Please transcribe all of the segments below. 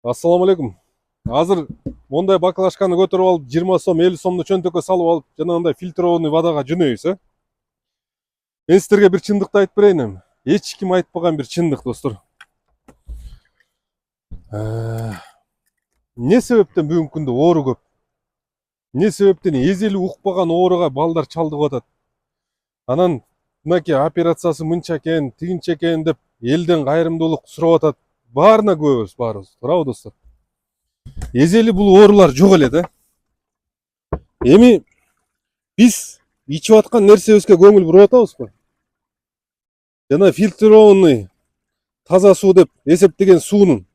Ассаламу алейкум. Азыр мондай баклажканы көтөрүп алып 20 сом 50 сомду чөнтөккө салып алып жанагындай фильтрованный водага жөнөйбүз. Мен сиздерге бир чындыкты айтып берейин. Эч ким айтпаган бир чындык, достор. Не себептен бүгүнкү күндө оору көп? Не себептен эзели укпаган ооруга балдар чалдыгып атат? Анан мынакей операциясы мынча экен, тигинче экен деп элден кайрымдуулук сурап атат. Баарына күбөбүз, баарыбыз. Туурабы, достор? Эзели бул оорулар жок эле да. Эми биз ичип аткан нерсебизге көңүл буруп атабызбы? Жана фильтрованный таза суу деп эсептеген суунун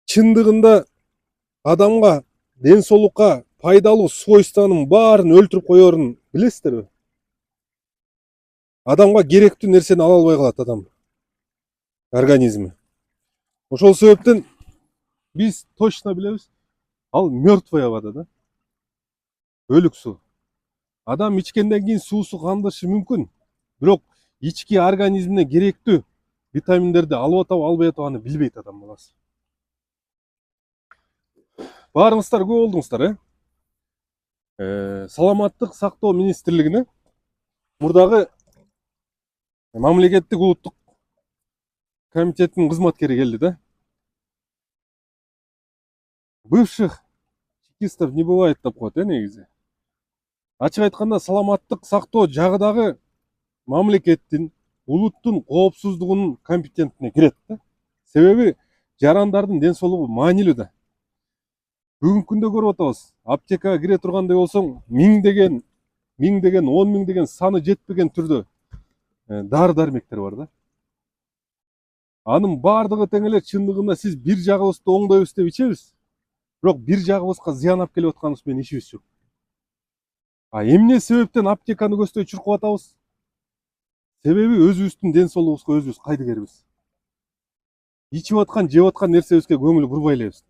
чындыгында адамга, ден соолукка пайдалуу свойствонун баарын өлтүрүп коерун билесиздерби? Адамга керектүү нерсени ала албай калат адам организми. Ошол себептен биз точно билебиз, ал мертвая вода да. Өлүк суу. Адам ичкенден кийин суусу кандышы мүмкүн. Бирок ички организмине керектүү витаминдерди алып атабы, албай атабы аны билбейт адам баласы. Баарыңыздар күбө болдуңуздар, Саламаттык сактоо министрлигине мурдагы мамлекеттик улуттук комитеттин кызматкери келди да. Бывших чекистов не бывает деп коет, негизи. Ачык айтканда, саламаттык сактоо жагыдагы мамлекеттин, улуттун коопсуздугунун компетентине кирет да. Себеби жарандардын ден соолугу маанилүү да. Бүгүнкү күндө көрүп атабыз. Аптекага кире тургандай болсоң, миңдеген, 10 миңдеген саны жетпеген түрдө дары дармектер бар да. Анын баардыгы тең эле чындыгында сиз бир жагыбызды оңдойбуз деп ичебиз. Бирок бир жагыбызга зыян алып келип атканыбыз менен ичибиз жок. Эмне себептен аптеканы көздөй чуркап атабыз? Себеби өзүбүздүн ден соолугубузга өзүбүз кайдыгербиз. Ичип аткан, жеп аткан нерсебизге көңүл бурбай элебиз.